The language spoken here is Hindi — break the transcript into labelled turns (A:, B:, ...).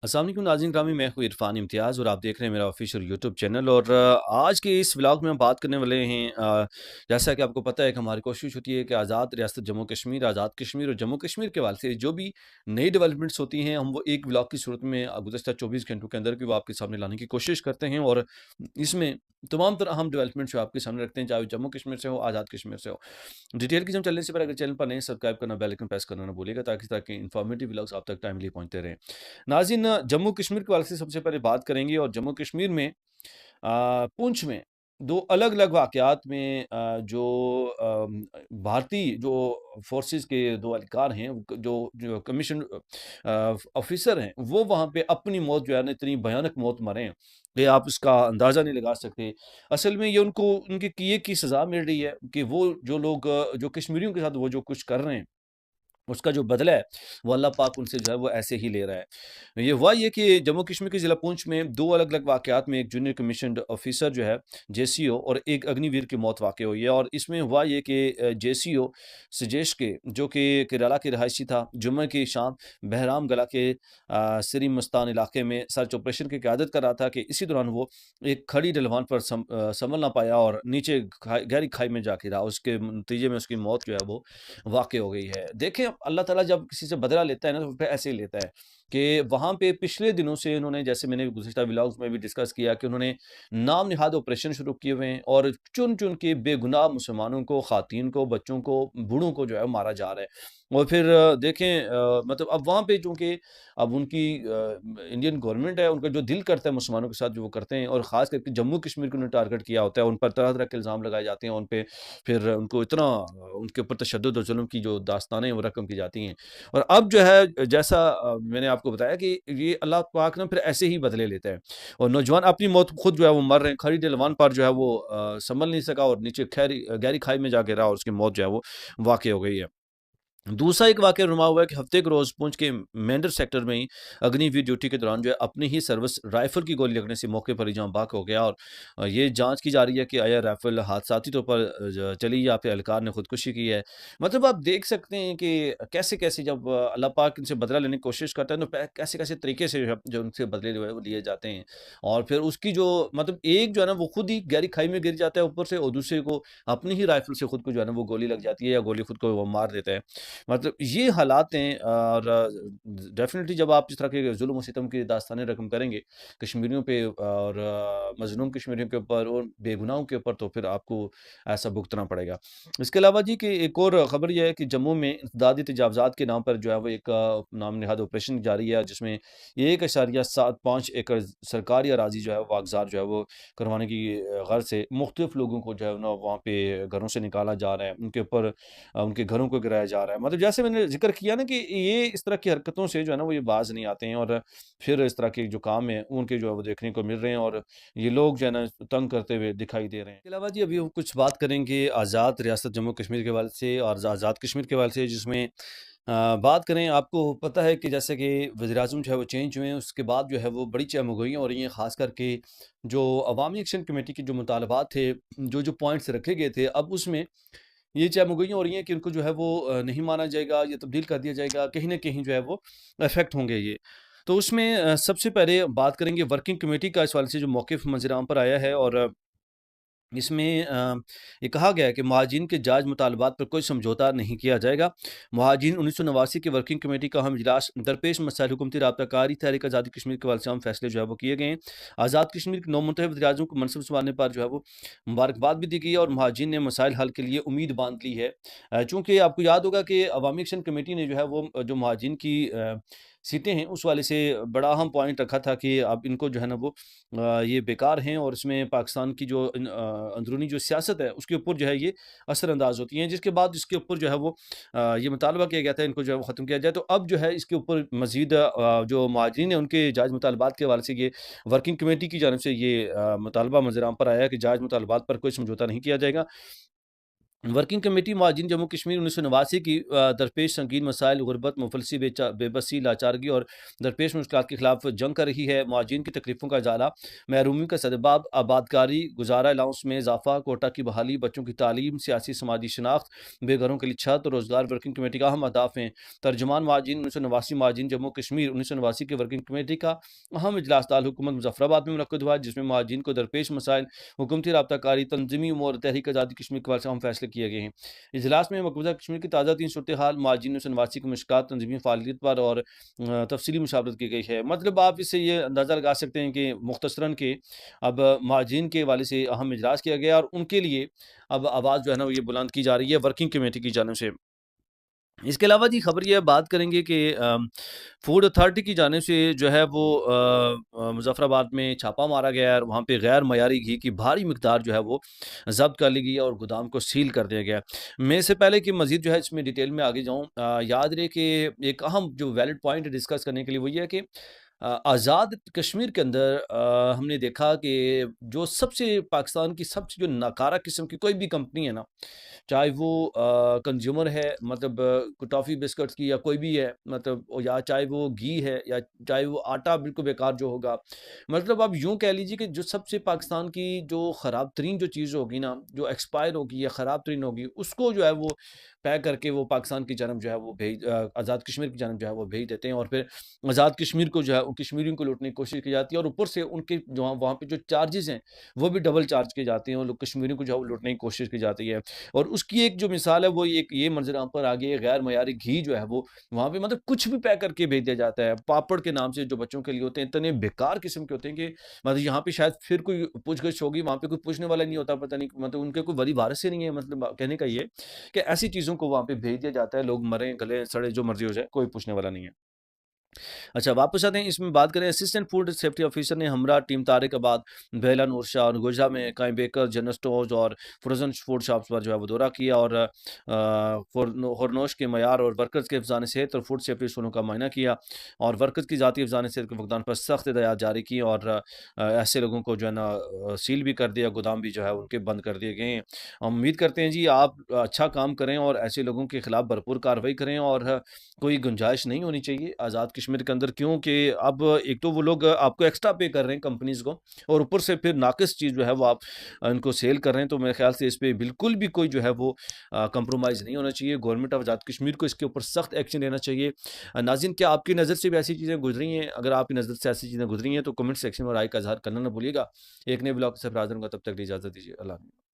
A: अस्सलाम वालेकुम नाज़रीन ग्रामी, मैं हूँ इरफ़ान इम्तियाज़ और आप देख रहे हैं मेरा ऑफ़िशियल यूट्यूब चैनल। और आज के इस व्लॉग में हम बात करने वाले हैं। जैसा कि आपको पता है कि हमारी कोशिश होती है कि आज़ाद रियासत जम्मू कश्मीर, आज़ाद कश्मीर और जम्मू कश्मीर के हवाले से जो भी नई डेवलपमेंट्स होती हैं, हम वो एक व्लॉग की सूरत में गुज़श्ता 24 घंटों के अंदर की वो आपके सामने लाने की कोशिश करते हैं। और इसमें तमाम तरह हम डेवलपमेंट्स जो आपके सामने रखते हैं, चाहे वो जम्मू कश्मीर से हो, आज़ाद कश्मीर से हो। डिटेल की जब चलने से पहले अगर चैनल पर नए सब्सक्राइब करना, बेल आइकन प्रेस करना ना भूलिएगा, ताकि ताकि इन्फॉर्मेटिव व्लॉग्स आप तक टाइमली पहुँचते रहें। नाज़रीन, जम्मू कश्मीर के हवाले से सबसे पहले बात करेंगे। और जम्मू कश्मीर में पुंछ में 2 अलग-अलग वाक़यात में जो भारतीय जो फ़ोर्सेज़ के 2 अधिकार हैं, जो जो कमीशन ऑफ़िसर हैं, वो वहाँ पे अपनी मौत जो है ना, इतनी भयानक मौत मरे हैं कि आप उसका अंदाज़ा नहीं लगा सकते। असल में ये उनको उनके किए की सज़ा मिल रही है कि वो जो लोग जो कश्मीरियों के साथ वो जो कुछ कर रहे हैं, उसका जो बदला है, वो अल्लाह पाक उनसे जो है वो ऐसे ही ले रहा है। ये हुआ ये कि जम्मू कश्मीर के ज़िला पुंछ में 2 अलग-अलग वाक़यात में एक जूनियर कमीशन्ड ऑफ़िसर जो है, जेसीओ, और एक अग्निवीर की मौत वाक़ हुई है। और इसमें हुआ ये कि जेसीओ सजेश के, जो कि केरला के रहायशी था, जुम्मे की शाम बहराम गला के सिरी मस्तान इलाके में सर्च ऑपरेशन की क़यादत कर रहा था कि इसी दौरान वो एक खड़ी ढलवान पर संभल ना पाया और नीचे गहरी खाई में जा गिरा। उसके नतीजे में उसकी मौत जो है वो वाक़ हो गई है। देखें, अल्लाह ताला जब किसी से बदला लेता है ना, तो फिर ऐसे ही लेता है कि वहाँ पे पिछले दिनों से इन्होंने, जैसे मैंने गुज़िश्ता व्लॉग्स में भी डिस्कस किया, कि उन्होंने नाम निहाद ऑपरेशन शुरू किए हुए हैं और चुन-चुन के बेगुनाह मुसलमानों को, ख़वातीन को, बच्चों को, बूढ़ों को जो है मारा जा रहा है। और फिर देखें, मतलब अब वहाँ पे चूँकि अब उनकी इंडियन गवर्नमेंट है, उनका जो दिल करता है मुसलमानों के साथ जो वो करते हैं, और ख़ास करके जम्मू कश्मीर को उन्होंने टारगेट किया होता है, उन पर तरह-तरह के इल्ज़ाम लगाए जाते हैं उन पे। फिर उनको इतना उनके ऊपर तशद्दुद और ज़ुल्म की जो दास्तानें वो रकम की जाती हैं। और अब जो है, जैसा मैंने आपको बताया कि ये अल्लाह पाक ना फिर ऐसे ही बदले लेता है। और नौजवान अपनी मौत खुद जो है वो मर रहे हैं, खड़ी ढलवान पर जो है वो संभल नहीं सका और नीचे गहरी खाई में जा गिरा और उसकी मौत जो है वो वाक़ हो गई है। दूसरा एक वाक़या नुमा हुआ है कि हफ़्ते के रोज़ पुंछ के मेंढर सेक्टर में ही अग्निवीर ड्यूटी के दौरान जो है अपनी ही सर्विस राइफ़ल की गोली लगने से मौके पर ही जहाँ बाक हो गया। और ये जाँच की जा रही है कि आया राइफ़ल हादसाती तौर पर चली, या फिर एहलकार ने खुदकुशी की है। मतलब आप देख सकते हैं कि कैसे-कैसे जब अल्लाह पाक इनसे बदला लेने की कोशिश करता है, तो कैसे-कैसे तरीके से जो उनसे बदले जो है वो लिए जाते हैं। और फिर उसकी जो मतलब एक जो है ना, वो खुद ही गहरी खाई में गिर जाता है ऊपर से, और दूसरे को अपनी ही राइफ़ल से खुद को जो है ना वो गोली लग जाती है, या गोली खुद को वो मार देता है। मतलब ये हालात हैं। और डेफ़िनेटली जब आप इस तरह के ज़ुल्म और सितम की दास्तानें रकम करेंगे कश्मीरियों पे, और मज़लूम कश्मीरियों के ऊपर और बेगुनाहों के ऊपर, तो फिर आपको ऐसा भुगतना पड़ेगा। इसके अलावा जी, कि एक और ख़बर ये है कि जम्मू में इंसदादी तजावज़ात के नाम पर जो है वो एक नाम नहाद ऑपरेशन जारी है, जिसमें 1.75 एकड़ सरकारी अराज़ी जो है वागज़ार जो है वो करवाने की गर्ज़ से मुख्तलिफ़ लोगों को जो है ना वहाँ पे घरों से निकाला जा रहा है। उनके ऊपर उनके घरों को गिराया जा रहा है। मतलब जैसे मैंने ज़िक्र किया ना कि ये इस तरह की हरकतों से जो है ना वो ये बाज़ नहीं आते हैं, और फिर इस तरह के जो काम है उनके जो है वो देखने को मिल रहे हैं, और ये लोग जो है ना तंग करते हुए दिखाई दे रहे हैं। इसके अलावा जी, अभी हम कुछ बात करेंगे आज़ाद रियासत जम्मू कश्मीर के हवाले से और आज़ाद कश्मीर के हवाले से, जिसमें बात करें, आपको पता है कि जैसे कि वज़ीर-ए-आज़म जो है वो चेंज हुए हैं, उसके बाद जो है वो बड़ी चमगोइयाँ हो रही हैं, ख़ास करके जो अवामी एक्शन कमेटी के जो मुतालबात थे, जो पॉइंट्स रखे गए थे, अब उसमें ये चमगोइयाँ हो रही हैं कि उनको जो है वो नहीं माना जाएगा, या तब्दील कर दिया जाएगा, कहीं न कहीं जो है वो इफ़ेक्ट होंगे ये। तो उसमें सबसे पहले बात करेंगे वर्किंग कमेटी का, इस हवाले से जो मौक़िफ़ मंज़िल-ए-आम पर आया है। और इसमें ये कहा गया है कि महाजिन के जायज़ मुतालबात पर कोई समझौता नहीं किया जाएगा। महाजिन 1989 की वर्किंग कमेटी का अहम इजलास दरपेश मसाइल हुकूमती राबताकारी तहरीक आज़ादी कश्मीर के हवाले से अहम फैसले जो है वो किए गए हैं। आज़ाद कश्मीर के नौमुंतखब वज़ीर-ए-आज़म को मनसब सँभालने पर जो है वो मुबारकबाद भी दी गई है, और महाजिन ने मसाइल हल के लिए उम्मीद बाँध ली है। चूँकि आपको याद होगा कि अवामी एक्शन कमेटी ने जो है वो जो महाजिन की सीटें हैं, उस वाले से बड़ा अहम पॉइंट रखा था कि अब इनको जो है ना वो ये बेकार हैं, और इसमें पाकिस्तान की जो अंदरूनी जो सियासत है उसके ऊपर जो है ये असरअंदाज होती हैं, जिसके बाद इसके ऊपर जो है वो ये मुतालबा किया गया था इनको जो है वो ख़त्म किया जाए। तो अब जो है इसके ऊपर मज़ीद जो महाजरीन हैं उनके जायज़ मुतालबात के हवाले से ये वर्किंग कमेटी की जानिब से ये मुतालबा मंज़र-ए-आम पर आया है कि जायज़ मुतालबात पर कोई समझौता नहीं किया जाएगा। वर्किंग कमेटी महाजिन जम्मू कश्मीर 1989 की दरपेश संगीन मसाइल गुरबत मुफलसी बेबसी लाचारगी और दरपेश मुश्किल के खिलाफ जंग कर रही है। महाजिन की तकलीफ़ों का इजाला, महरूमी का सदबाब, आबादकारी, गुजारा अलाउंस में इजाफा, कोटा की बहाली, बच्चों की तालीम, सियासी समाजी शनाख्त, बेघरों के लिए छत और रोज़गार वर्किंग कमेटी का अहम अहदाफ हैं। तर्जुमान महाजिन 1989 महाजिन जम्मू कश्मीर 1989 की वर्किंग कमेटी का अहम इजलास दारुल-हुकूमत मुज़फ़्फ़राबाद में मुनक्किद हुआ, जिसमें महाजिन को दरपेश मसाइल, हुकूमती राब्ताकारी, तंज़ीमी उमूर, तहरीक आज़ादी कश्मीर के हवाले से अहम फैसले किए गए हैं। इजलास में मकबूजा कश्मीर की ताज़ा तीन सूरत हाल, माजिन नवासी की मुश्किलात, तंजीमी फ़ालियत पर और तफसीली मुशावरत की गई है। मतलब आप इससे ये अंदाज़ा लगा सकते हैं कि मुख्तसरन के अब माजिन के हवाले से अहम इजलास किया गया और उनके लिए अब आवाज़ जो है ना वो ये बुलंद की जा रही है वर्किंग कमेटी की जानिब से। इसके अलावा जी खबर ये बात करेंगे कि फूड अथॉरिटी की जानिब से जो है वो मुज़फ़्फ़राबाद में छापा मारा गया है और वहाँ पे गैर मयारी घी की भारी मिकदार जो है वो ज़ब्त कर ली गई है और गोदाम को सील कर दिया गया है। मैं इससे पहले कि मज़ीद जो है इसमें डिटेल में आगे जाऊँ, याद रहे कि एक अहम जो वैलिड पॉइंट है डिस्कस करने के लिए वो ये है कि आज़ाद कश्मीर के अंदर हमने देखा कि जो सबसे पाकिस्तान की सबसे जो नाकारा किस्म की कोई भी कंपनी है ना, चाहे वो कंज़्यूमर है मतलब टॉफ़ी बिस्किट्स की या कोई भी है मतलब या चाहे वो घी है या चाहे वो आटा बिल्कुल बेकार जो होगा। मतलब आप यूँ कह लीजिए कि जो सबसे पाकिस्तान की जो ख़राब तरीन जो चीज़ होगी ना, जो एक्सपायर होगी या ख़राब तरीन होगी, उसको जो है वो पैक करके वो पाकिस्तान की जानब जो है वो आज़ाद कश्मीर की जानब जो है वो भेज देते हैं और फिर आज़ाद कश्मीर को जो है उन कश्मीरियों को लूटने की कोशिश की जाती है और ऊपर से उनके जो वहाँ पे जो चार्जेज़ हैं, वो भी डबल चार्ज किए जाते हैं और लोग कश्मीरियों को जो है वो लूटने की कोशिश की जाती है। और उसकी एक जो मिसाल है वो एक ये मंज़र आम पर आ गई है, गैर मयारी घी जो है वो वहाँ पे मतलब कुछ भी पैक करके भेज दिया जाता है। पापड़ के नाम से जो बच्चों के लिए होते हैं, इतने बेकार किस्म के होते हैं कि मतलब यहाँ पे शायद फिर कोई पूछ-गछ होगी, वहाँ पे कोई पूछने वाला नहीं होता, पता नहीं मतलब उनके कोई वली वारिस ही नहीं है, मतलब कहने का ये कि ऐसी चीज़ों को वहाँ पे भेज दिया जाता है, लोग मरें, गले सड़े, जो मर्ज़ी हो जाए, कोई पूछने वाला नहीं है। अच्छा, वापस आते हैं, इसमें बात करें असिस्टेंट फूड सेफ्टी ऑफिसर ने हमरा, टीम तारिकाबाद, बेला, नूरशाह और गोजा में कई बेकर, जनरल स्टोर्स और फ्रोज़न फूड शॉप्स पर जो है वो दौरा किया और खुरनोश के मयार और वर्कर्स के हिफ़्ज़ान सेहत और फूड सेफ्टी उसूलों का मुआयना किया और वर्कर्स की ज़ाती हिफ़्ज़ान सेहत के फुक़दान पर सख्त हिदायत जारी की और ऐसे लोगों को जो है ना सील भी कर दिया, गोदाम भी जो है उनके बंद कर दिए गए हैं। हम उम्मीद करते हैं जी आप अच्छा काम करें और ऐसे लोगों के खिलाफ भरपूर कार्रवाई करें और कोई गुंजाइश नहीं होनी चाहिए आज़ाद कश्मीर के अंदर, क्योंकि अब एक तो वो लोग आपको एक्स्ट्रा पे कर रहे हैं कंपनीज़ को और ऊपर से फिर नाक़िस चीज़ जो है वो आप इनको सेल कर रहे हैं, तो मेरे ख़्याल से इस पे बिल्कुल भी कोई जो है वो कंप्रोमाइज़ नहीं होना चाहिए। गवर्नमेंट ऑफ आज़ाद कश्मीर को इसके ऊपर सख्त एक्शन लेना चाहिए। नाज़रीन, क्या आपकी नज़र से भी ऐसी चीज़ें गुज़री हैं? अगर आपकी नज़र से ऐसी चीज़ें गुज़री हैं तो कमेंट सेक्शन में राय का इज़हार करना ना भूलिएगा। एक नए ब्लॉग से फिर हाज़िर होऊँगा, तब तक के लिए इजाज़त दीजिए। अल्लाह हाफ़िज़।